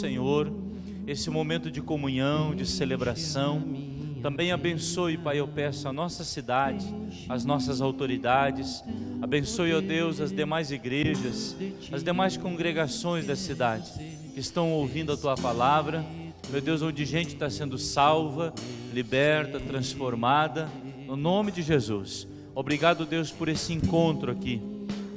Senhor, esse momento de comunhão, de celebração. Também abençoe, Pai, eu peço a nossa cidade, as nossas autoridades. Abençoe, ó Deus, as demais igrejas, as demais congregações da cidade que estão ouvindo a Tua palavra. Meu Deus, onde gente está sendo salva, liberta, transformada, no nome de Jesus. Obrigado, Deus, por esse encontro aqui.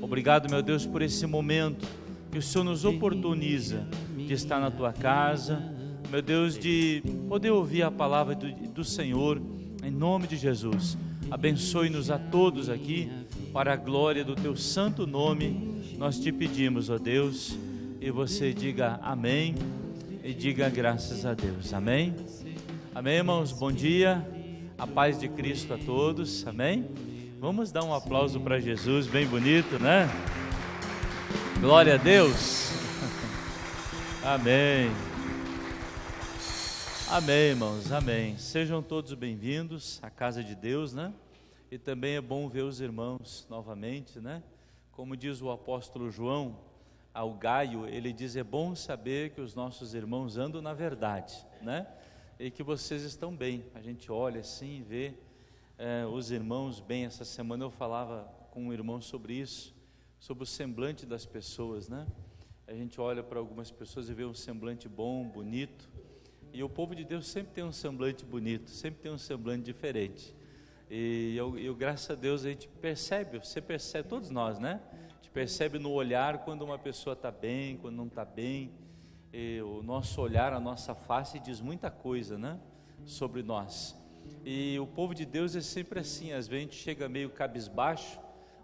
Obrigado, meu Deus, por esse momento que o Senhor nos oportuniza de estar na Tua casa, meu Deus, de poder ouvir a palavra do Senhor, em nome de Jesus. Abençoe-nos a todos aqui, para a glória do Teu santo nome, nós te pedimos, ó Deus, e você diga amém, e diga graças a Deus, amém? Amém, irmãos, bom dia, a paz de Cristo a todos, amém? Vamos dar um aplauso para Jesus, bem bonito, né? Glória a Deus, amém. Amém, irmãos, amém. Sejam todos bem-vindos à casa de Deus, né? E também é bom ver os irmãos novamente, né? Como diz o apóstolo João ao Gaio, ele diz: é bom saber que os nossos irmãos andam na verdade, né? E que vocês estão bem. A gente olha assim e vê os irmãos bem. Essa semana eu falava com um irmão sobre isso, sobre o semblante das pessoas, né? A gente olha para algumas pessoas e vê um semblante bom, bonito. E o povo de Deus sempre tem um semblante bonito, sempre tem um semblante diferente. E eu graças a Deus, a gente percebe, você percebe, todos nós, né? A gente percebe no olhar quando uma pessoa está bem, quando não está bem. E o nosso olhar, a nossa face diz muita coisa, né? Sobre nós. E o povo de Deus é sempre assim, às vezes a gente chega meio cabisbaixo,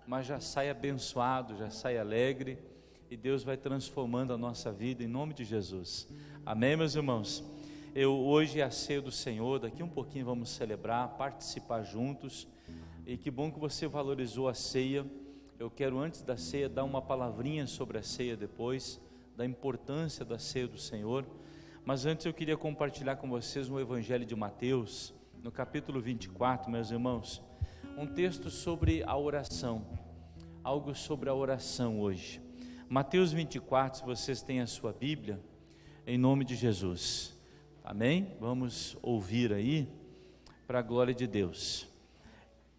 mas já sai abençoado, já sai alegre. E Deus vai transformando a nossa vida em nome de Jesus. Amém, meus irmãos? Hoje é a ceia do Senhor, daqui um pouquinho vamos celebrar, participar juntos, e que bom que você valorizou a ceia. Eu quero antes da ceia dar uma palavrinha sobre a ceia depois, da importância da ceia do Senhor, mas antes eu queria compartilhar com vocês no Evangelho de Mateus, no capítulo 24, meus irmãos, um texto sobre a oração, algo sobre a oração hoje. Mateus 24, se vocês têm a sua Bíblia, em nome de Jesus. Amém? Vamos ouvir aí, para a glória de Deus.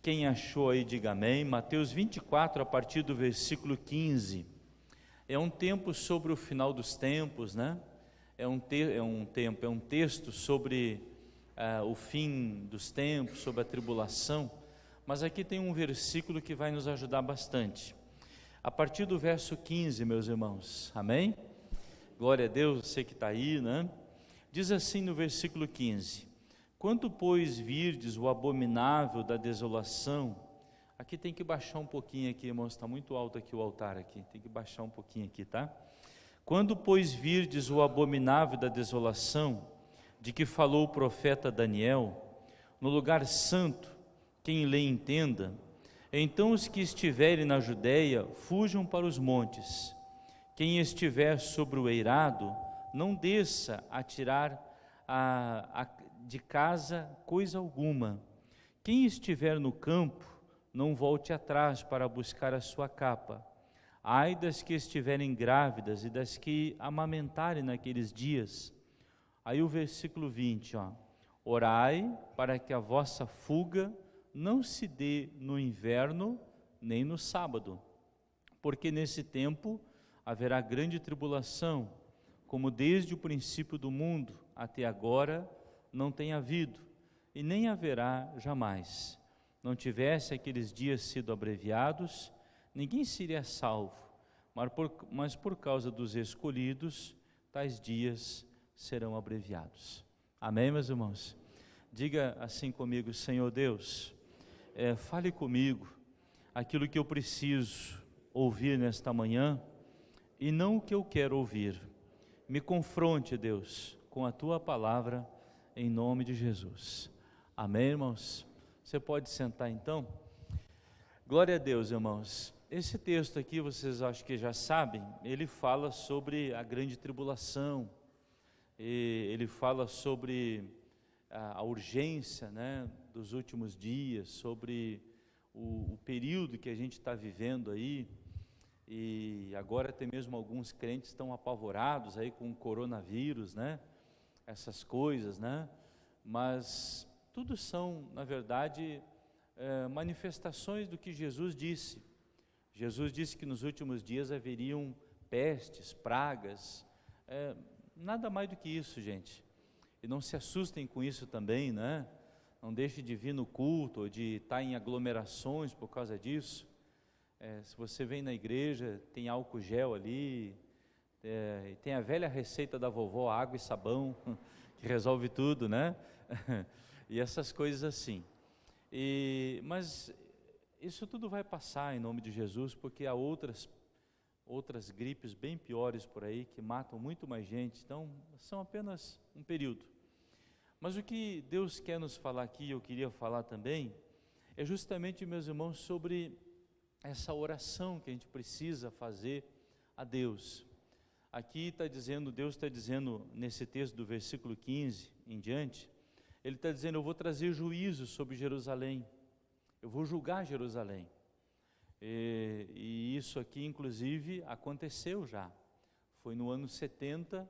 Quem achou aí, diga amém. Mateus 24, a partir do versículo 15. É um tempo sobre o final dos tempos, né? É um texto sobre o fim dos tempos, sobre a tribulação. Mas aqui tem um versículo que vai nos ajudar bastante. A partir do verso 15, meus irmãos. Amém? Glória a Deus, você que está aí, né? Diz assim no versículo 15: quando, pois, virdes o abominável da desolação, aqui tem que baixar um pouquinho aqui, irmãos, está muito alto aqui o altar aqui, tem que baixar um pouquinho aqui, tá? Quando, pois, virdes o abominável da desolação, de que falou o profeta Daniel, no lugar santo, quem lê entenda, então os que estiverem na Judéia, fujam para os montes, quem estiver sobre o eirado, não desça a tirar de casa coisa alguma. Quem estiver no campo, não volte atrás para buscar a sua capa. Ai das que estiverem grávidas e das que amamentarem naqueles dias. Aí o versículo 20, orai para que a vossa fuga não se dê no inverno nem no sábado, porque nesse tempo haverá grande tribulação, como desde o princípio do mundo até agora não tem havido, e nem haverá jamais. Não tivesse aqueles dias sido abreviados, ninguém seria salvo, mas por causa dos escolhidos, tais dias serão abreviados. Amém, meus irmãos? Diga assim comigo: Senhor Deus, fale comigo aquilo que eu preciso ouvir nesta manhã, e não o que eu quero ouvir. Me confronte, Deus, com a Tua palavra, em nome de Jesus. Amém, irmãos? Você pode sentar então? Glória a Deus, irmãos. Esse texto aqui, vocês acho que já sabem, ele fala sobre a grande tribulação, e ele fala sobre a urgência, né, dos últimos dias, sobre o período que a gente está vivendo aí, e agora até mesmo alguns crentes estão apavorados aí com o coronavírus, né? Essas coisas, né? Mas tudo são, na verdade, manifestações do que Jesus disse. Jesus disse que nos últimos dias haveriam pestes, pragas, nada mais do que isso, gente. E não se assustem com isso também, né? Não deixe de vir no culto ou de estar em aglomerações por causa disso. Se você vem na igreja, tem álcool gel ali, tem a velha receita da vovó, água e sabão, que resolve tudo, né? E essas coisas assim. Mas isso tudo vai passar em nome de Jesus, porque há outras gripes bem piores por aí, que matam muito mais gente, então são apenas um período. Mas o que Deus quer nos falar aqui, eu queria falar também, é justamente, meus irmãos, sobre essa oração que a gente precisa fazer a Deus. Aqui está dizendo, Deus está dizendo nesse texto do versículo 15 em diante, Ele está dizendo: eu vou trazer juízo sobre Jerusalém, eu vou julgar Jerusalém. E isso aqui inclusive aconteceu já, foi no ano 70,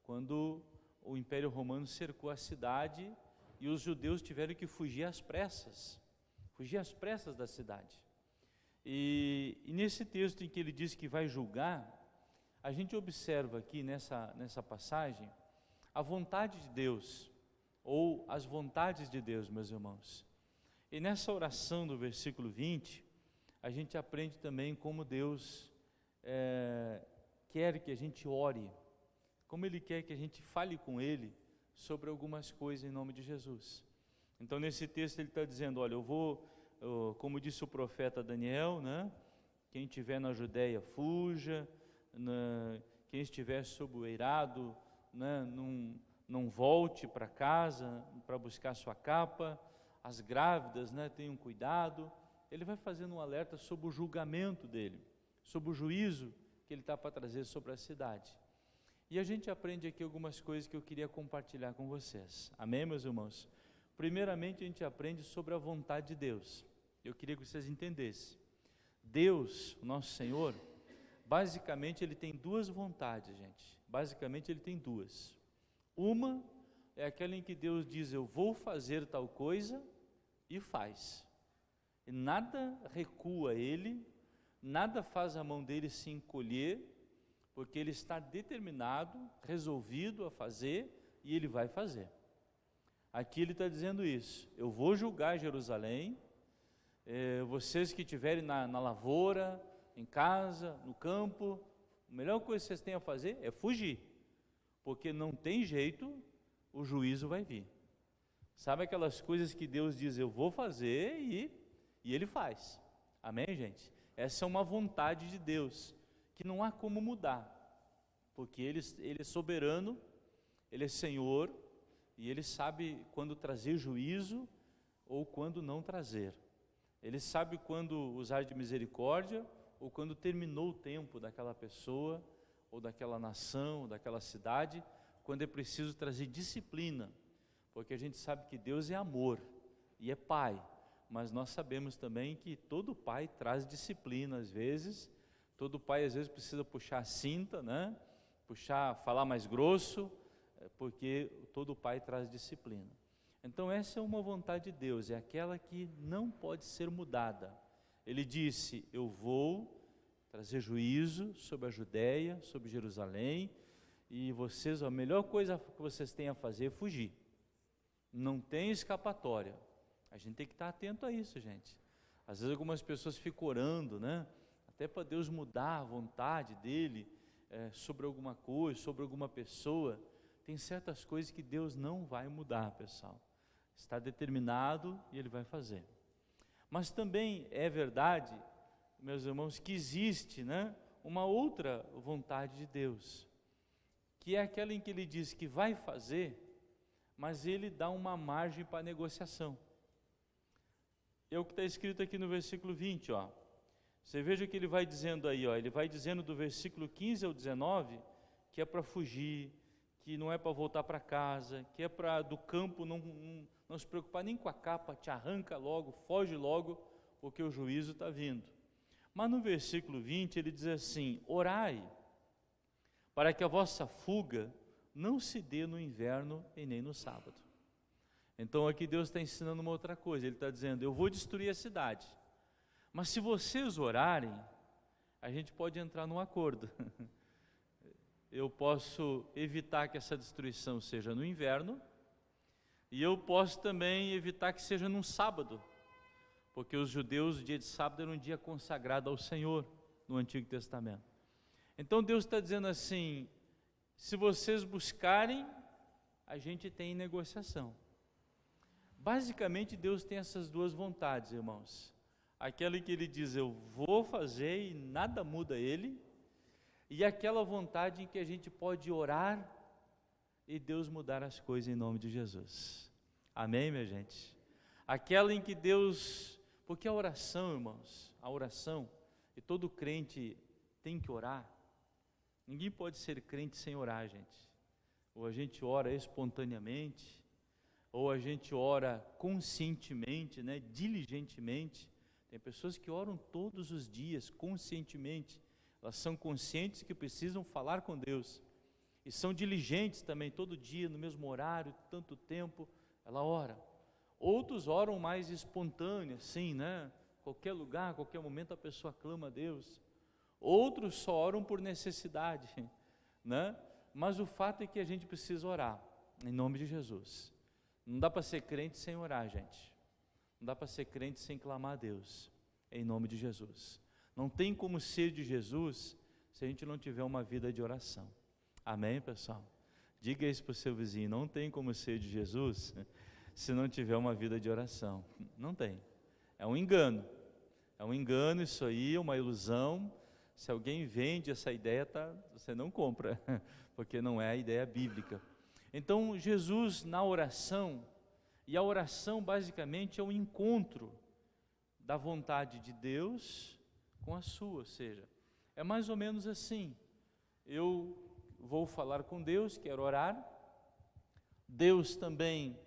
quando o Império Romano cercou a cidade e os judeus tiveram que fugir às pressas da cidade. E nesse texto em que ele diz que vai julgar, a gente observa aqui nessa passagem a vontade de Deus, ou as vontades de Deus, meus irmãos. E nessa oração do versículo 20, a gente aprende também como Deus quer que a gente ore, como Ele quer que a gente fale com Ele sobre algumas coisas em nome de Jesus. Então nesse texto ele está dizendo: olha, como disse o profeta Daniel, né? Quem estiver na Judéia fuja, quem estiver sob o eirado, né? Não volte para casa para buscar sua capa, as grávidas, né? Tenham cuidado. Ele vai fazendo um alerta sobre o julgamento dele, sobre o juízo que ele está para trazer sobre a cidade. E a gente aprende aqui algumas coisas que eu queria compartilhar com vocês. Amém, meus irmãos? Primeiramente, a gente aprende sobre a vontade de Deus. Eu queria que vocês entendessem. Deus, o nosso Senhor, basicamente Ele tem duas vontades, gente. Basicamente Ele tem duas. Uma é aquela em que Deus diz: eu vou fazer tal coisa, e faz. E nada recua Ele, nada faz a mão dele se encolher, porque Ele está determinado, resolvido a fazer, e Ele vai fazer. Aqui Ele está dizendo isso: eu vou julgar Jerusalém, vocês que estiverem na lavoura, em casa, no campo, a melhor coisa que vocês têm a fazer é fugir, porque não tem jeito, o juízo vai vir. Sabe aquelas coisas que Deus diz: eu vou fazer, e Ele faz. Amém, gente? Essa é uma vontade de Deus, que não há como mudar, porque Ele é soberano, Ele é Senhor, e Ele sabe quando trazer juízo ou quando não trazer. Ele sabe quando usar de misericórdia ou quando terminou o tempo daquela pessoa, ou daquela nação, ou daquela cidade, quando é preciso trazer disciplina, porque a gente sabe que Deus é amor e é Pai, mas nós sabemos também que todo pai traz disciplina às vezes, todo pai às vezes precisa puxar a cinta, né? Falar mais grosso, porque todo pai traz disciplina. Então essa é uma vontade de Deus, é aquela que não pode ser mudada. Ele disse: eu vou trazer juízo sobre a Judéia, sobre Jerusalém, e vocês, a melhor coisa que vocês têm a fazer é fugir. Não tem escapatória. A gente tem que estar atento a isso, gente. Às vezes algumas pessoas ficam orando, né? Até para Deus mudar a vontade dele sobre alguma coisa, sobre alguma pessoa. Tem certas coisas que Deus não vai mudar, pessoal. Está determinado e Ele vai fazer. Mas também é verdade, meus irmãos, que existe, né, uma outra vontade de Deus, que é aquela em que Ele diz que vai fazer, mas Ele dá uma margem para negociação. É o que está escrito aqui no versículo 20, ó. Você veja o que Ele vai dizendo aí, ó. Ele vai dizendo do versículo 15 ao 19, que é para fugir, que não é para voltar para casa, que é para do campo não se preocupar nem com a capa, te arranca logo, foge logo, porque o juízo está vindo. Mas no versículo 20 ele diz assim: orai, para que a vossa fuga não se dê no inverno e nem no sábado. Então aqui Deus está ensinando uma outra coisa. Ele está dizendo: eu vou destruir a cidade, mas se vocês orarem, a gente pode entrar num acordo. Eu posso evitar que essa destruição seja no inverno, e eu posso também evitar que seja num sábado, porque os judeus, o dia de sábado era um dia consagrado ao Senhor no Antigo Testamento. Então Deus está dizendo assim: se vocês buscarem, a gente tem negociação. Basicamente Deus tem essas duas vontades, irmãos. Aquela que Ele diz: eu vou fazer e nada muda Ele, e aquela vontade em que a gente pode orar e Deus mudar as coisas em nome de Jesus. Amém, minha gente? Aquela em que Deus... Porque a oração, irmãos, a oração, e todo crente tem que orar. Ninguém pode ser crente sem orar, gente. Ou a gente ora espontaneamente, ou a gente ora conscientemente, né, diligentemente. Tem pessoas que oram todos os dias, conscientemente. Elas são conscientes que precisam falar com Deus. E são diligentes também, todo dia, no mesmo horário, tanto tempo, ela ora. Outros oram mais espontâneo, assim, né? Qualquer lugar, qualquer momento a pessoa clama a Deus. Outros só oram por necessidade, né? Mas o fato é que a gente precisa orar, em nome de Jesus. Não dá para ser crente sem orar, gente. Não dá para ser crente sem clamar a Deus, em nome de Jesus. Não tem como ser de Jesus se a gente não tiver uma vida de oração. Amém, pessoal? Diga isso para o seu vizinho: não tem como ser de Jesus se não tiver uma vida de oração. Não tem. É um engano. É um engano isso aí, é uma ilusão. Se alguém vende essa ideia, você não compra, porque não é a ideia bíblica. Então, Jesus na oração, e a oração basicamente é um encontro da vontade de Deus com a sua, ou seja, é mais ou menos assim: eu vou falar com Deus, quero orar, Deus também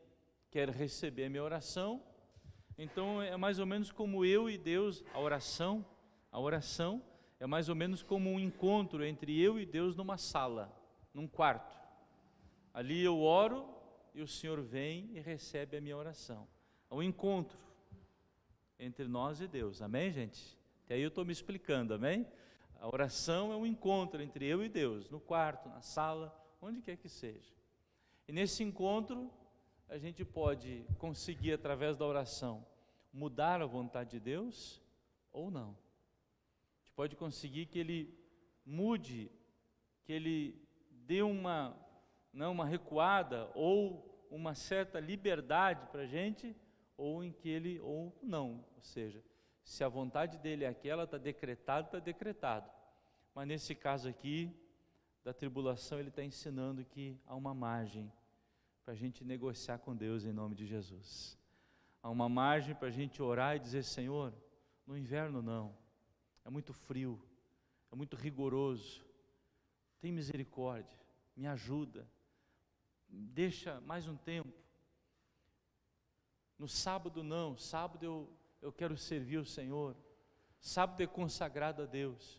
quer receber a minha oração. Então é mais ou menos como eu e Deus, a oração é mais ou menos como um encontro entre eu e Deus numa sala, num quarto. Ali eu oro e o Senhor vem e recebe a minha oração. É um encontro entre nós e Deus, amém, gente? Até aí eu estou me explicando, amém? A oração é um encontro entre eu e Deus, no quarto, na sala, onde quer que seja. E nesse encontro, a gente pode conseguir, através da oração, mudar a vontade de Deus ou não. A gente pode conseguir que Ele mude, que Ele dê uma recuada ou uma certa liberdade para a gente, ou em que Ele, ou não. Ou seja, se a vontade dEle é aquela, está decretado. Mas nesse caso aqui, da tribulação, Ele está ensinando que há uma margem para a gente negociar com Deus em nome de Jesus. Há uma margem para a gente orar e dizer: Senhor, no inverno não, é muito frio, é muito rigoroso, tem misericórdia, me ajuda, deixa mais um tempo. No sábado não, sábado eu quero servir o Senhor, sábado é consagrado a Deus.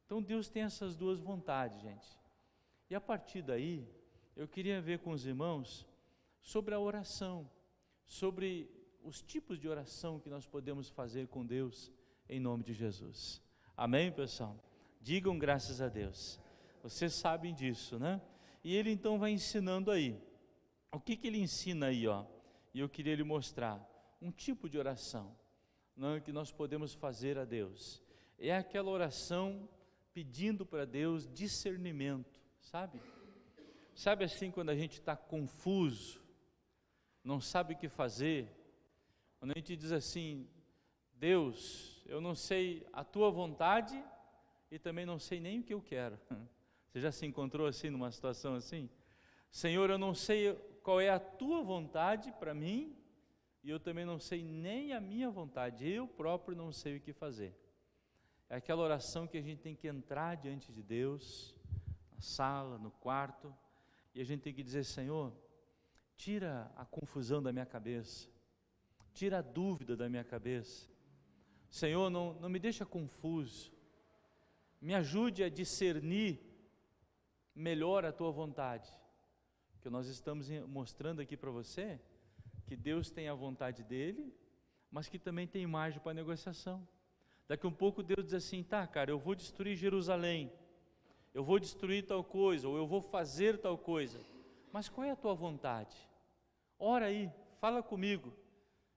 Então Deus tem essas duas vontades, gente. E a partir daí, eu queria ver com os irmãos sobre a oração, sobre os tipos de oração que nós podemos fazer com Deus em nome de Jesus. Amém, pessoal? Digam graças a Deus. Vocês sabem disso, né? E ele então vai ensinando aí. O que ele ensina aí, ó? E eu queria lhe mostrar um tipo de oração, né, que nós podemos fazer a Deus. É aquela oração pedindo para Deus discernimento, sabe? Sabe assim, quando a gente está confuso, não sabe o que fazer, quando a gente diz assim: Deus, eu não sei a tua vontade e também não sei nem o que eu quero. Você já se encontrou assim, numa situação assim? Senhor, eu não sei qual é a tua vontade para mim e eu também não sei nem a minha vontade, eu próprio não sei o que fazer. É aquela oração que a gente tem que entrar diante de Deus, na sala, no quarto, e a gente tem que dizer: Senhor, tira a confusão da minha cabeça, tira a dúvida da minha cabeça. Senhor, não me deixa confuso, me ajude a discernir melhor a Tua vontade, que nós estamos mostrando aqui para você, que Deus tem a vontade dEle, mas que também tem margem para negociação. Daqui um pouco Deus diz assim, tá cara, eu vou destruir Jerusalém, eu vou destruir tal coisa, ou eu vou fazer tal coisa, mas qual é a Tua vontade? Ora aí, fala comigo,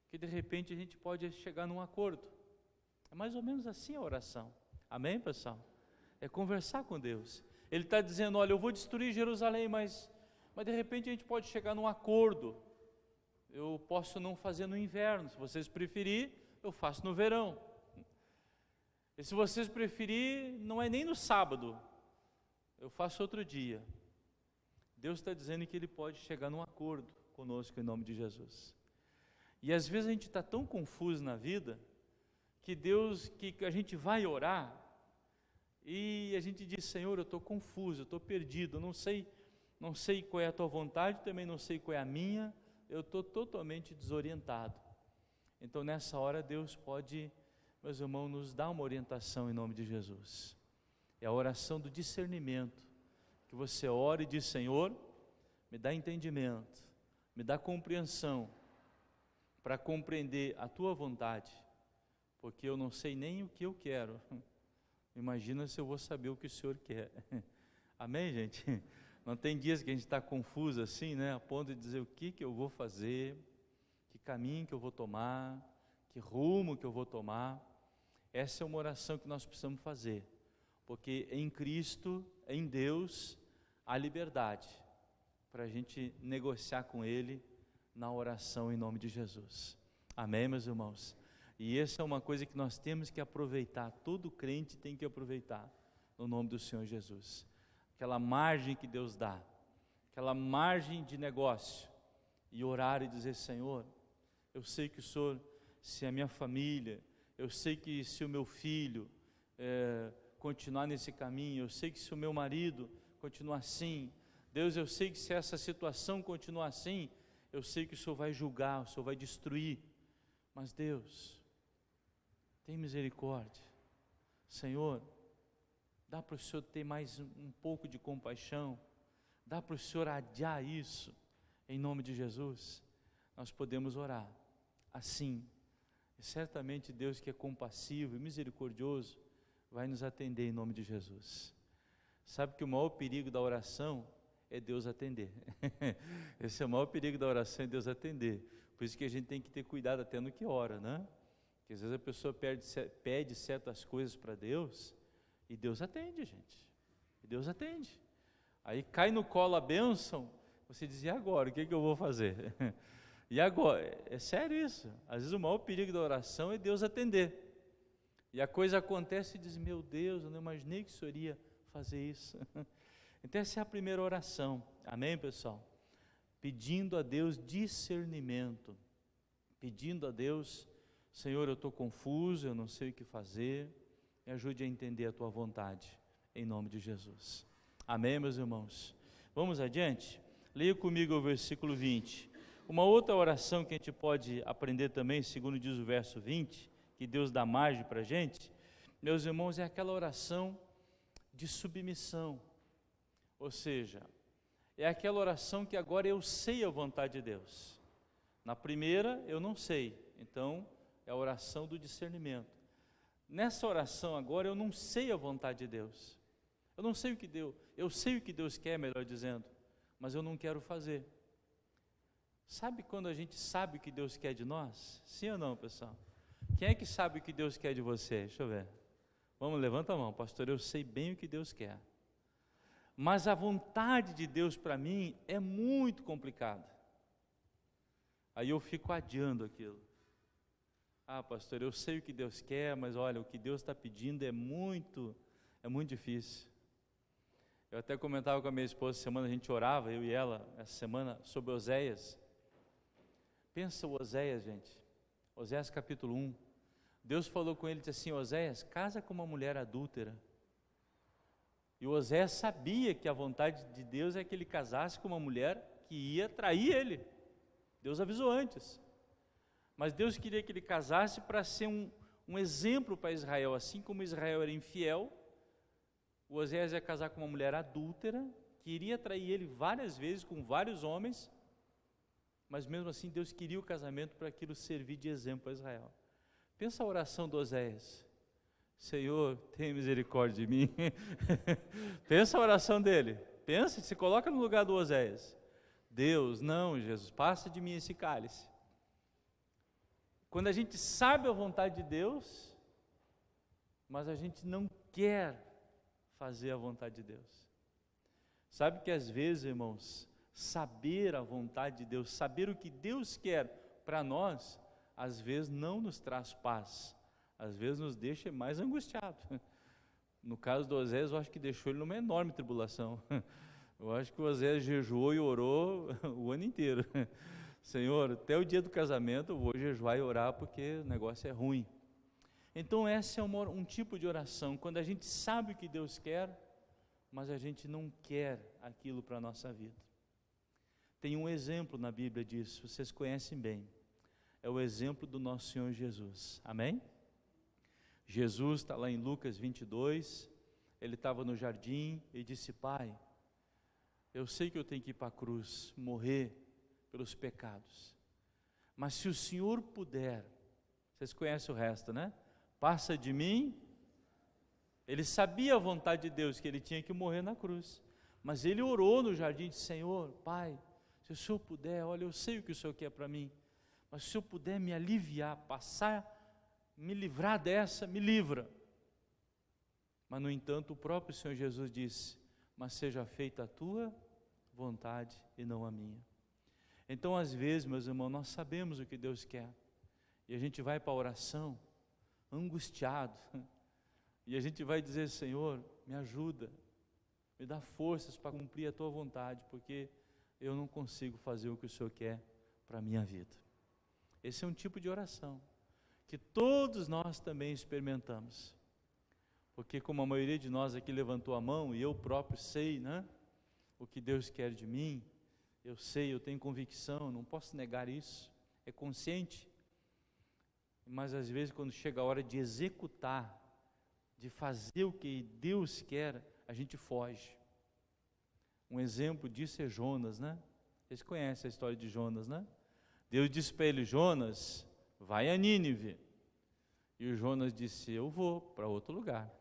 que de repente a gente pode chegar num acordo. É mais ou menos assim a oração, amém, pessoal? É conversar com Deus. Ele está dizendo, olha, eu vou destruir Jerusalém, mas de repente a gente pode chegar num acordo. Eu posso não fazer no inverno, se vocês preferirem, eu faço no verão. E se vocês preferirem, não é nem no sábado, eu faço outro dia. Deus está dizendo que Ele pode chegar num acordo conosco em nome de Jesus. E às vezes a gente está tão confuso na vida, que a gente vai orar, e a gente diz, Senhor, eu estou confuso, eu estou perdido, eu não sei qual é a Tua vontade, também não sei qual é a minha, eu estou totalmente desorientado. Então nessa hora Deus pode, meus irmãos, nos dar uma orientação em nome de Jesus. É a oração do discernimento, que você ora e diz, Senhor, me dá entendimento, me dá compreensão, para compreender a Tua vontade, porque eu não sei nem o que eu quero, imagina se eu vou saber o que o Senhor quer. Amém, gente? Não tem dias que a gente está confuso assim, né? A ponto de dizer o que eu vou fazer, que caminho que eu vou tomar, que rumo que eu vou tomar. Essa é uma oração que nós precisamos fazer, porque em Cristo, em Deus, há liberdade para a gente negociar com Ele na oração em nome de Jesus. Amém, meus irmãos? E essa é uma coisa que nós temos que aproveitar, todo crente tem que aproveitar, no nome do Senhor Jesus. Aquela margem que Deus dá, aquela margem de negócio, e orar e dizer, Senhor, eu sei que o Senhor, se a minha família, eu sei que se o meu filho continuar nesse caminho, eu sei que se o meu marido continuar assim, Deus, eu sei que se essa situação continuar assim, eu sei que o Senhor vai julgar, o Senhor vai destruir, mas Deus, tem misericórdia, Senhor, dá para o Senhor ter mais um pouco de compaixão, dá para o Senhor adiar isso, em nome de Jesus. Nós podemos orar assim, e certamente Deus, que é compassivo e misericordioso, vai nos atender em nome de Jesus. Sabe que o maior perigo da oração é Deus atender. Esse é o maior perigo da oração, é Deus atender. Por isso que a gente tem que ter cuidado até no que ora, né? Porque às vezes a pessoa pede certas coisas para Deus, e Deus atende, gente. E Deus atende. Aí cai no colo a bênção, você diz, e agora? O que eu vou fazer? E agora? É sério isso. Às vezes o maior perigo da oração é Deus atender. E a coisa acontece e diz, meu Deus, eu não imaginei que o Senhor ia fazer isso. Então essa é a primeira oração. Amém, pessoal? Pedindo a Deus discernimento. Pedindo a Deus, Senhor, eu estou confuso, eu não sei o que fazer. Me ajude a entender a Tua vontade, em nome de Jesus. Amém, meus irmãos? Vamos adiante? Leia comigo o versículo 20. Uma outra oração que a gente pode aprender também, segundo diz o verso 20, que Deus dá margem para a gente, meus irmãos, é aquela oração de submissão. Ou seja, é aquela oração que agora eu sei a vontade de Deus. Na primeira, eu não sei, então é a oração do discernimento. Nessa oração agora eu não sei a vontade de Deus, eu não sei o que Deus, eu sei o que Deus quer, melhor dizendo, mas eu não quero fazer. Sabe quando a gente sabe o que Deus quer de nós? Sim ou não, pessoal? Quem é que sabe o que Deus quer de você? Deixa eu ver. Vamos, levanta a mão, pastor, eu sei bem o que Deus quer, mas a vontade de Deus para mim é muito complicada. Aí eu fico adiando aquilo. Ah, pastor, eu sei o que Deus quer, mas olha, o que Deus está pedindo é muito difícil. Eu até comentava com a minha esposa, essa semana a gente orava, eu e ela, essa semana, sobre Oséias. Pensa o Oséias, gente. Oséias capítulo 1. Deus falou com ele, disse assim, Oséias, casa com uma mulher adúltera. E o Oséias sabia que a vontade de Deus é que ele casasse com uma mulher que ia trair ele. Deus avisou antes. Mas Deus queria que ele casasse para ser um exemplo para Israel, assim como Israel era infiel, o Oséias ia casar com uma mulher adúltera, que iria trair ele várias vezes com vários homens, mas mesmo assim Deus queria o casamento para aquilo servir de exemplo a Israel. Pensa a oração do Oséias: Senhor, tenha misericórdia de mim. Pensa a oração dele, pensa, se coloca no lugar do Oséias. Deus, não, Jesus, passa de mim esse cálice. Quando a gente sabe a vontade de Deus, mas a gente não quer fazer a vontade de Deus. Sabe que às vezes, irmãos, saber a vontade de Deus, saber o que Deus quer para nós, às vezes não nos traz paz, às vezes nos deixa mais angustiado. No caso do Oséias, eu acho que deixou ele numa enorme tribulação. Eu acho que o Oséias jejuou e orou o ano inteiro. Senhor, até o dia do casamento eu vou jejuar e orar porque o negócio é ruim. Então esse é um tipo de oração, quando a gente sabe o que Deus quer, mas a gente não quer aquilo para a nossa vida. Tem um exemplo na Bíblia disso, vocês conhecem bem. É o exemplo do nosso Senhor Jesus, amém? Jesus está lá em Lucas 22, ele estava no jardim e disse: Pai, eu sei que eu tenho que ir para a cruz, morrer pelos pecados, mas se o Senhor puder, vocês conhecem o resto, né? Passa de mim. Ele sabia a vontade de Deus, que ele tinha que morrer na cruz, mas ele orou no jardim e disse: Senhor, Pai, se o Senhor puder, olha, eu sei o que o Senhor quer para mim, mas se o Senhor puder me aliviar, passar, me livrar dessa, me livra. Mas no entanto o próprio Senhor Jesus disse: mas seja feita a tua vontade e não a minha. Então às vezes, meus irmãos, nós sabemos o que Deus quer, e a gente vai para a oração angustiado, e a gente vai dizer: Senhor, me ajuda, me dá forças para cumprir a tua vontade, porque eu não consigo fazer o que o Senhor quer para a minha vida. Esse é um tipo de oração que todos nós também experimentamos, porque como a maioria de nós aqui levantou a mão, e eu próprio sei, né, o que Deus quer de mim, eu sei, eu tenho convicção, não posso negar isso, é consciente, mas às vezes quando chega a hora de executar, de fazer o que Deus quer, a gente foge. Um exemplo disso é Jonas, né? Vocês conhecem a história de Jonas, né? Deus disse para ele: Jonas, vai a Nínive. E o Jonas disse: eu vou para outro lugar.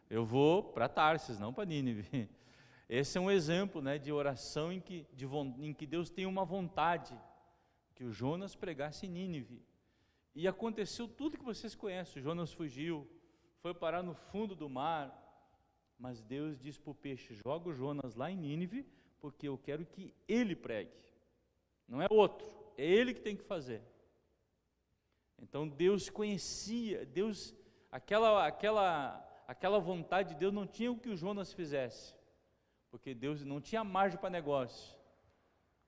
Eu vou para Tarsis, não para Nínive. Esse é um exemplo, né, de oração em que Deus tem uma vontade, que o Jonas pregasse em Nínive. E aconteceu tudo que vocês conhecem. O Jonas fugiu, foi parar no fundo do mar, mas Deus disse para o peixe: joga o Jonas lá em Nínive, porque eu quero que ele pregue, não é outro, é ele que tem que fazer. Então Deus conhecia, aquela vontade de Deus não tinha o que o Jonas fizesse, porque Deus não tinha margem para negócio.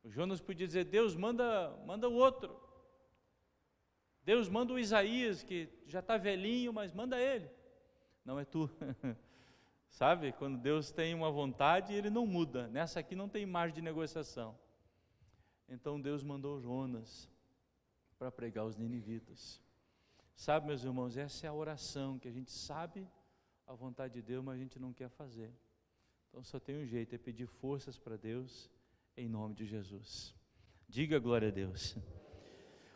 O Jonas podia dizer: Deus, manda o outro, Deus, manda o Isaías, que já está velhinho, mas manda ele. Não, é tu. Sabe, quando Deus tem uma vontade, ele não muda, nessa aqui não tem margem de negociação. Então Deus mandou Jonas para pregar aos ninivitas. Sabe, meus irmãos, essa é a oração, que a gente sabe a vontade de Deus, mas a gente não quer fazer. Então só tem um jeito, é pedir forças para Deus, em nome de Jesus. Diga glória a Deus.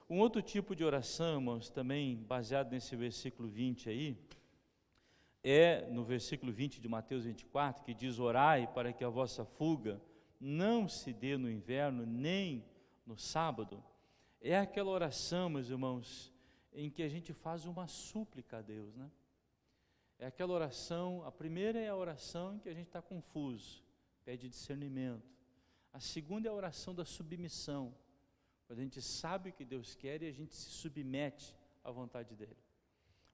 Um outro tipo de oração, irmãos, também baseado nesse versículo 20 aí, é no versículo 20 de Mateus 24, que diz: orai para que a vossa fuga não se dê no inverno, nem no sábado. É aquela oração, meus irmãos, em que a gente faz uma súplica a Deus, né? É aquela oração, a primeira é a oração em que a gente está confuso, pede discernimento. A segunda é a oração da submissão, quando a gente sabe o que Deus quer e a gente se submete à vontade dEle.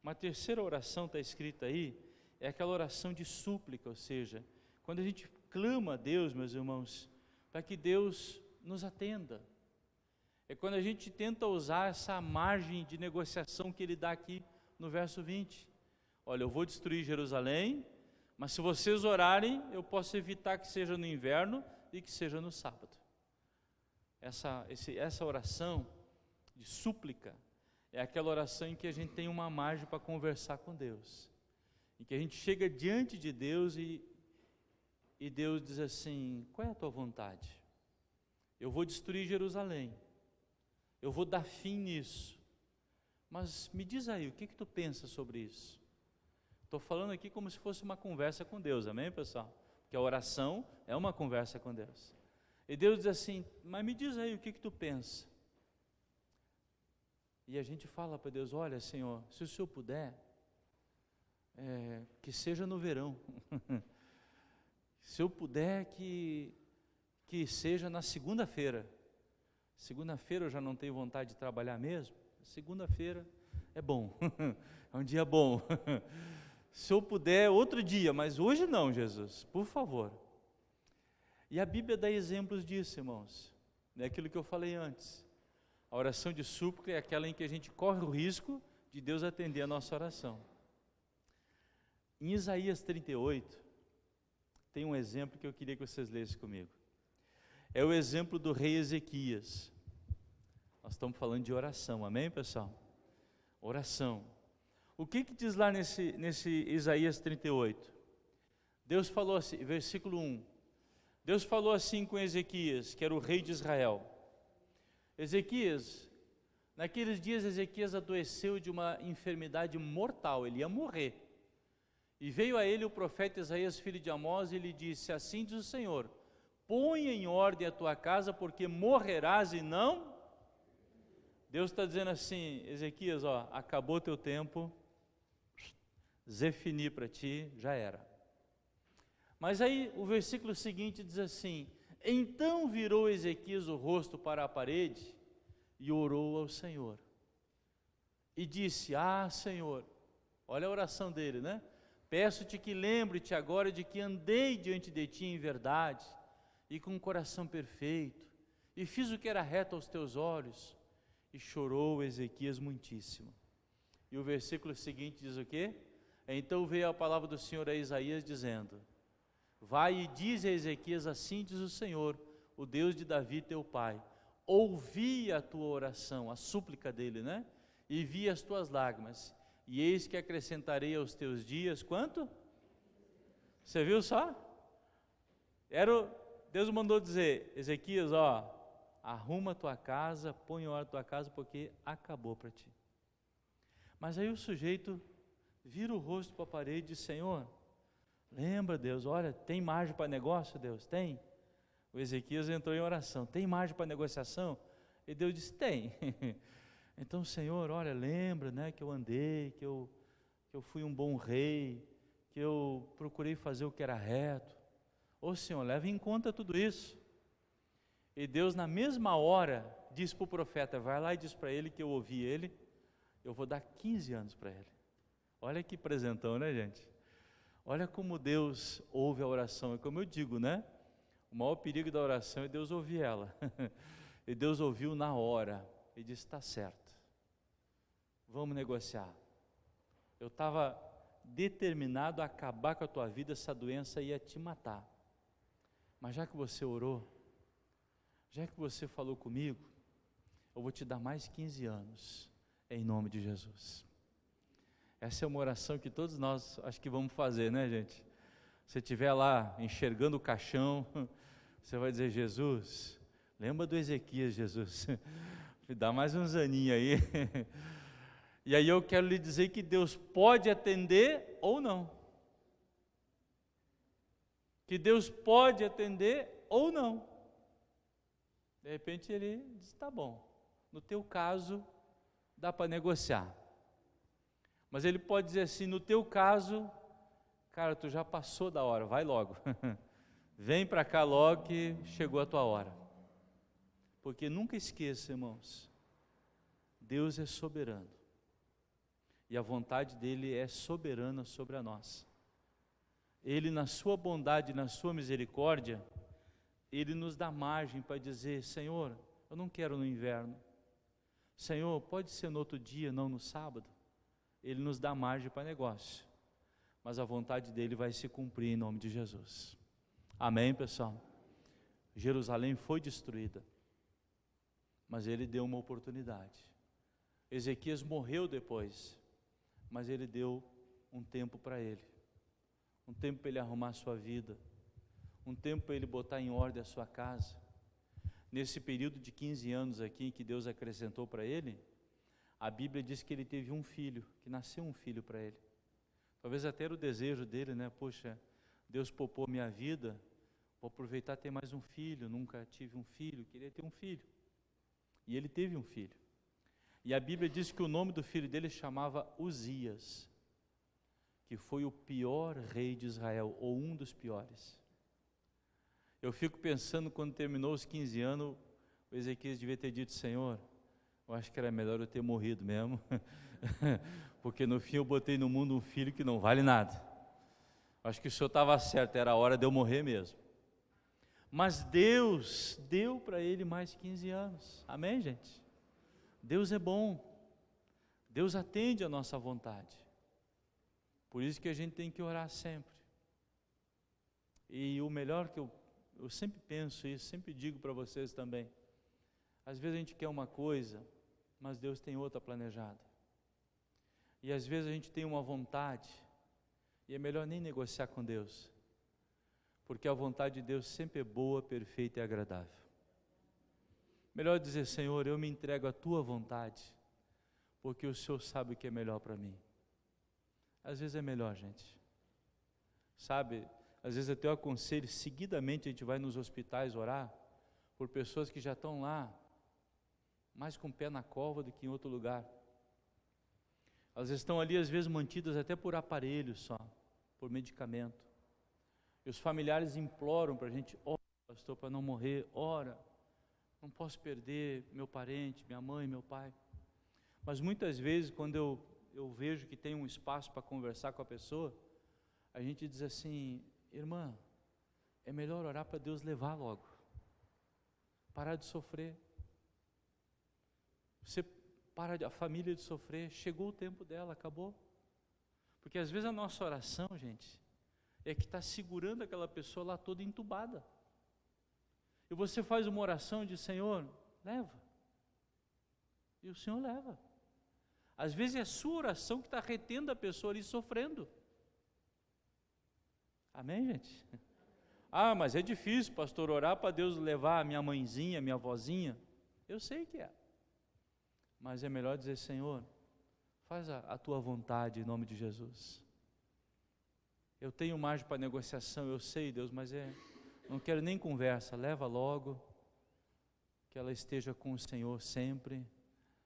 Uma terceira oração está escrita aí, é aquela oração de súplica, ou seja, quando a gente clama a Deus, meus irmãos, para que Deus nos atenda. É quando a gente tenta usar essa margem de negociação que Ele dá aqui no verso 20. Olha, eu vou destruir Jerusalém, mas se vocês orarem, eu posso evitar que seja no inverno e que seja no sábado. Essa oração de súplica É aquela oração em que a gente tem uma margem para conversar com Deus, em que a gente chega diante de Deus e Deus diz assim: qual é a tua vontade? Eu vou destruir Jerusalém, eu vou dar fim nisso, mas me diz aí, o que tu pensa sobre isso? Estou falando aqui como se fosse uma conversa com Deus, amém, pessoal? Porque a oração é uma conversa com Deus. E Deus diz assim: mas me diz aí, o que tu pensa? E a gente fala para Deus: olha, Senhor, se o Senhor puder, que seja no verão. Se eu puder, que seja na segunda-feira. Segunda-feira eu já não tenho vontade de trabalhar mesmo. Segunda-feira é bom, é um dia bom. Se eu puder, outro dia, mas hoje não, Jesus, por favor. E a Bíblia dá exemplos disso, irmãos. É aquilo que eu falei antes. A oração de súplica é aquela em que a gente corre o risco de Deus atender a nossa oração. Em Isaías 38, tem um exemplo que eu queria que vocês lessem comigo. É o exemplo do rei Ezequias. Nós estamos falando de oração, amém, pessoal? Oração. O que diz lá nesse Isaías 38? Deus falou assim, versículo 1. Deus falou assim com Ezequias, que era o rei de Israel. Ezequias, naqueles dias Ezequias adoeceu de uma enfermidade mortal, ele ia morrer. E veio a ele o profeta Isaías, filho de Amós, e lhe disse: assim diz o Senhor, põe em ordem a tua casa, porque morrerás e não... Deus está dizendo assim: Ezequias, acabou teu tempo, Zefini para ti, já era. Mas aí o versículo seguinte diz assim: então virou Ezequias o rosto para a parede e orou ao Senhor. E disse: Senhor, olha a oração dele, né? Peço-te que lembre-te agora de que andei diante de ti em verdade e com um coração perfeito, e fiz o que era reto aos teus olhos. E chorou Ezequias muitíssimo. E o versículo seguinte diz o quê? Então veio a palavra do Senhor a Isaías dizendo: vai e diz a Ezequias: assim diz o Senhor, o Deus de Davi teu pai, ouvi a tua oração, a súplica dele, né? E vi as tuas lágrimas, e eis que acrescentarei aos teus dias, quanto? Você viu só? Deus mandou dizer: Ezequias, arruma a tua casa, põe em ordem a tua casa, porque acabou para ti. Mas aí o sujeito vira o rosto para a parede e diz: Senhor, lembra, Deus, olha, tem margem para negócio, Deus? Tem? O Ezequias entrou em oração: tem margem para negociação? E Deus disse: tem. Então, Senhor, olha, lembra, né, que eu andei, que eu fui um bom rei, que eu procurei fazer o que era reto. Ô Senhor, leva em conta tudo isso. E Deus, na mesma hora, disse para o profeta: vai lá e diz para ele que eu ouvi ele, eu vou dar 15 anos para ele. Olha que presentão, né, gente? Olha como Deus ouve a oração. É como eu digo, né? O maior perigo da oração é Deus ouvir ela. E Deus ouviu na hora e disse: está certo, vamos negociar. Eu estava determinado a acabar com a tua vida, essa doença ia te matar. Mas já que você orou, já que você falou comigo, eu vou te dar mais 15 anos, em nome de Jesus. Essa é uma oração que todos nós acho que vamos fazer, né, gente? Se estiver lá enxergando o caixão, você vai dizer: Jesus, lembra do Ezequias, Jesus, me dá mais uns aninhos aí. E aí eu quero lhe dizer que Deus pode atender ou não. Que Deus pode atender ou não. De repente ele diz: tá bom, no teu caso dá para negociar. Mas ele pode dizer assim: no teu caso, cara, tu já passou da hora, vai logo. Vem para cá logo que chegou a tua hora. Porque nunca esqueça, irmãos, Deus é soberano. E a vontade dele é soberana sobre a nossa. Ele, na sua bondade, na sua misericórdia, ele nos dá margem para dizer: Senhor, eu não quero no inverno. Senhor, pode ser no outro dia, não no sábado. Ele nos dá margem para negócio. Mas a vontade dele vai se cumprir em nome de Jesus. Amém, pessoal? Jerusalém foi destruída, mas ele deu uma oportunidade. Ezequias morreu depois, mas ele deu um tempo para ele, um tempo para ele arrumar a sua vida, um tempo para ele botar em ordem a sua casa. Nesse período de 15 anos aqui que Deus acrescentou para ele, a Bíblia diz que ele teve um filho, que nasceu um filho para ele. Talvez até era o desejo dele, né? Poxa, Deus poupou minha vida, vou aproveitar ter mais um filho, nunca tive um filho, queria ter um filho. E ele teve um filho. E a Bíblia diz que o nome do filho dele chamava Uzias, que foi o pior rei de Israel, ou um dos piores. Eu fico pensando, quando terminou os 15 anos, o Ezequias devia ter dito: Senhor, eu acho que era melhor eu ter morrido mesmo, porque no fim eu botei no mundo um filho que não vale nada. Acho que o Senhor estava certo, era a hora de eu morrer mesmo. Mas Deus deu para ele mais 15 anos, amém, gente? Deus é bom, Deus atende a nossa vontade, por isso que a gente tem que orar sempre. E o melhor que eu sempre penso isso, sempre digo para vocês também, às vezes a gente quer uma coisa, mas Deus tem outra planejada, e às vezes a gente tem uma vontade, e é melhor nem negociar com Deus, porque a vontade de Deus sempre é boa, perfeita e agradável. Melhor dizer: Senhor, eu me entrego à tua vontade, porque o Senhor sabe o que é melhor para mim. Às vezes é melhor, gente. Sabe, às vezes até eu aconselho, seguidamente a gente vai nos hospitais orar por pessoas que já estão lá, mais com o pé na cova do que em outro lugar. Elas estão ali, às vezes, mantidas até por aparelhos só, por medicamento. E os familiares imploram para a gente: ora, pastor, para não morrer, ora. Não posso perder meu parente, minha mãe, meu pai. Mas muitas vezes, quando eu vejo que tem um espaço para conversar com a pessoa, a gente diz assim: irmã, é melhor orar para Deus levar logo, parar de sofrer. Você para a família de sofrer, chegou o tempo dela, acabou. Porque às vezes a nossa oração, gente, é que está segurando aquela pessoa lá toda entubada. E você faz uma oração e diz: Senhor, leva. E o Senhor leva. Às vezes é a sua oração que está retendo a pessoa ali sofrendo. Amém, gente? Ah, mas é difícil, pastor, orar para Deus levar a minha mãezinha, minha avózinha. Eu sei que é. Mas é melhor dizer: Senhor, faz a tua vontade em nome de Jesus. Eu tenho margem para negociação, eu sei, Deus, mas não quero nem conversa, leva logo, que ela esteja com o Senhor sempre,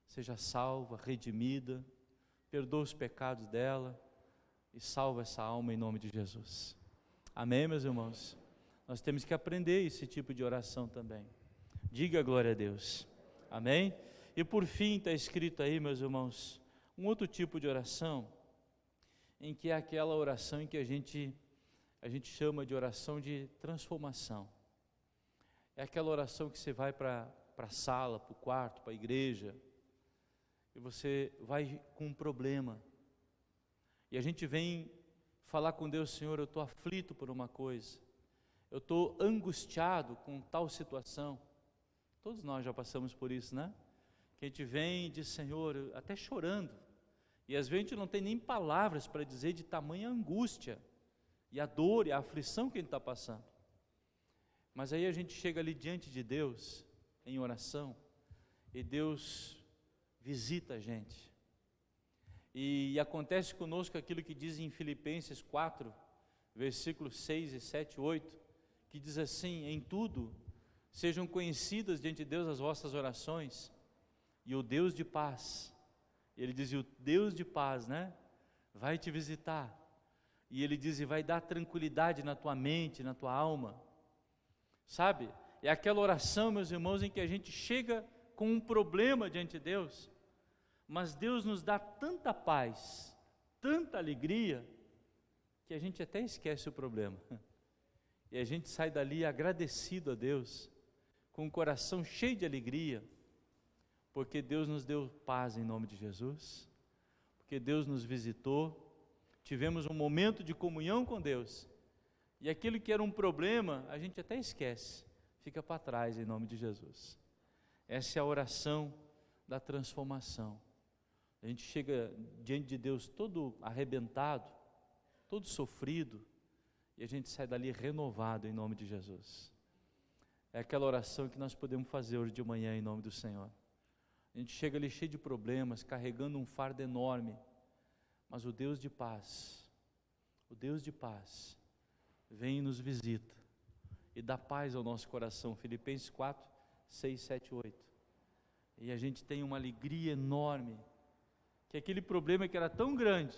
seja salva, redimida, perdoa os pecados dela e salva essa alma em nome de Jesus. Amém, meus irmãos? Nós temos que aprender esse tipo de oração também. Diga glória a Deus. Amém? E por fim está escrito aí, meus irmãos, um outro tipo de oração, em que é aquela oração em que a gente chama de oração de transformação. É aquela oração que você vai para a sala, para o quarto, para a igreja, e você vai com um problema, e a gente vem falar com Deus: Senhor, eu estou aflito por uma coisa, eu estou angustiado com tal situação. Todos nós já passamos por isso, né? Que a gente vem e diz: Senhor, até chorando, e às vezes a gente não tem nem palavras para dizer de tamanha angústia, e a dor e a aflição que a gente está passando. Mas aí a gente chega ali diante de Deus, em oração, e Deus visita a gente. E acontece conosco aquilo que diz em Filipenses 4, versículos 6 e 7, 8, que diz assim: em tudo, sejam conhecidas diante de Deus as vossas orações, e o Deus de paz, ele diz, e o Deus de paz, né, vai te visitar, e ele diz, e vai dar tranquilidade na tua mente, na tua alma, sabe? É aquela oração, meus irmãos, em que a gente chega com um problema diante de Deus, mas Deus nos dá tanta paz, tanta alegria, que a gente até esquece o problema, e a gente sai dali agradecido a Deus, com o coração cheio de alegria, porque Deus nos deu paz em nome de Jesus, porque Deus nos visitou, tivemos um momento de comunhão com Deus, e aquilo que era um problema, a gente até esquece, fica para trás em nome de Jesus. Essa é a oração da transformação. A gente chega diante de Deus todo arrebentado, todo sofrido, e a gente sai dali renovado em nome de Jesus. É aquela oração que nós podemos fazer hoje de manhã em nome do Senhor. A gente chega ali cheio de problemas, carregando um fardo enorme, mas o Deus de paz, vem e nos visita e dá paz ao nosso coração. Filipenses 4, 6, 7, 8. E a gente tem uma alegria enorme, que aquele problema que era tão grande,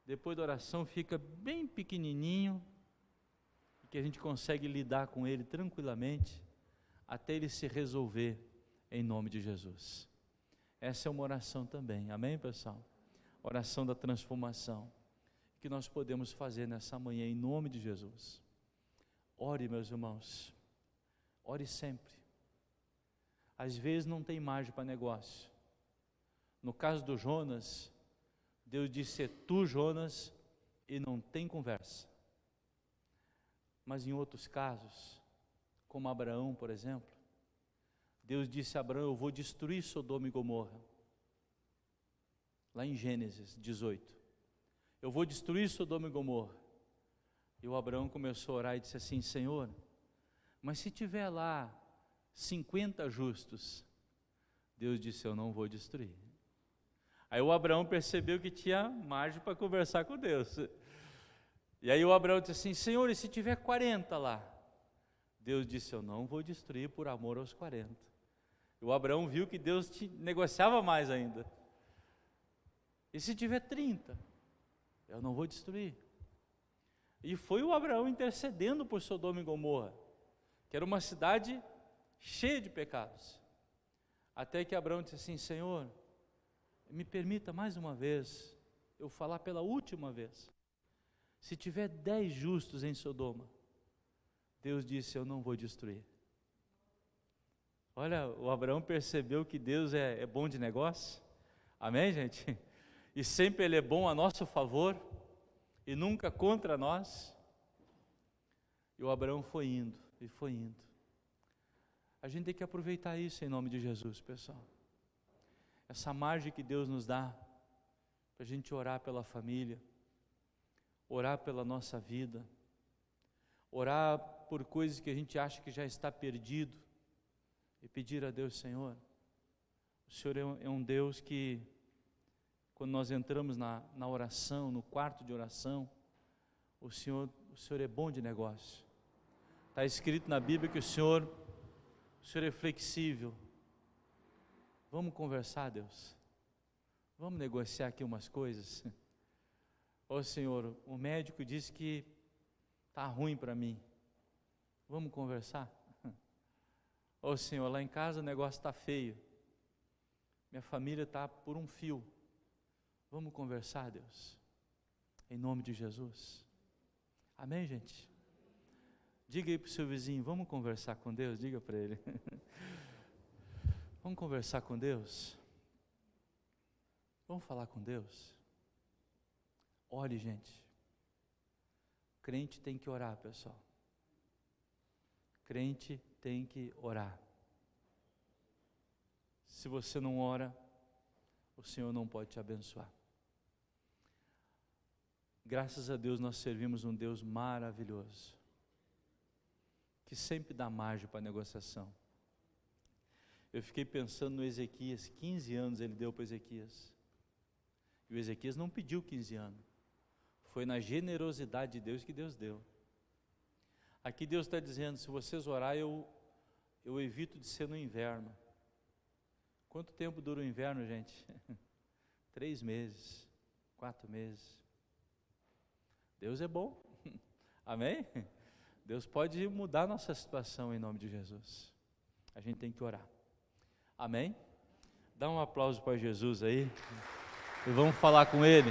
depois da oração fica bem pequenininho, e que a gente consegue lidar com ele tranquilamente, até ele se resolver em nome de Jesus. Essa é uma oração também, amém, pessoal? Oração da transformação, que nós podemos fazer nessa manhã em nome de Jesus. Ore, meus irmãos, ore sempre. Às vezes não tem margem para negócio. No caso do Jonas, Deus disse: é tu, Jonas, e não tem conversa. Mas em outros casos, como Abraão, por exemplo, Deus disse a Abraão: eu vou destruir Sodoma e Gomorra. Lá em Gênesis 18. Eu vou destruir Sodoma e Gomorra. E o Abraão começou a orar e disse assim: Senhor, mas se tiver lá 50 justos, Deus disse: eu não vou destruir. Aí o Abraão percebeu que tinha margem para conversar com Deus. E aí o Abraão disse assim: Senhor, e se tiver 40 lá? Deus disse: eu não vou destruir por amor aos 40. E o Abraão viu que Deus negociava mais ainda. E se tiver 30? Eu não vou destruir. E foi o Abraão intercedendo por Sodoma e Gomorra, que era uma cidade cheia de pecados. Até que Abraão disse assim: Senhor, me permita mais uma vez eu falar pela última vez. Se tiver 10 justos em Sodoma, Deus disse: eu não vou destruir. Olha, o Abraão percebeu que Deus é bom de negócio. Amém, gente? E sempre Ele é bom a nosso favor e nunca contra nós. E o Abraão foi indo e foi indo. A gente tem que aproveitar isso em nome de Jesus, pessoal. Essa margem que Deus nos dá para a gente orar pela família, orar pela nossa vida, orar por coisas que a gente acha que já está perdido e pedir a Deus: Senhor, o Senhor é um Deus que, quando nós entramos na oração, no quarto de oração, o Senhor é bom de negócio. Está escrito na Bíblia que o Senhor é flexível. Vamos conversar, Deus? Vamos negociar aqui umas coisas? Ô Senhor, o médico disse que está ruim para mim. Vamos conversar? Ô Senhor, lá em casa o negócio está feio. Minha família está por um fio. Vamos conversar, Deus? Em nome de Jesus. Amém, gente? Diga aí para o seu vizinho: vamos conversar com Deus? Diga para ele. Vamos conversar com Deus? Vamos falar com Deus? Ore, gente. Crente tem que orar, pessoal. Crente tem que orar. Se você não ora, o Senhor não pode te abençoar. Graças a Deus nós servimos um Deus maravilhoso, que sempre dá margem para negociação. Eu fiquei pensando no Ezequias, 15 anos ele deu para Ezequias. E o Ezequias não pediu 15 anos. Foi na generosidade de Deus que Deus deu. Aqui Deus está dizendo: se vocês orar, eu evito de ser no inverno. Quanto tempo dura o inverno, gente? 3 meses, 4 meses. Deus é bom. Amém? Deus pode mudar a nossa situação em nome de Jesus. A gente tem que orar. Amém? Dá um aplauso para Jesus aí. E vamos falar com Ele.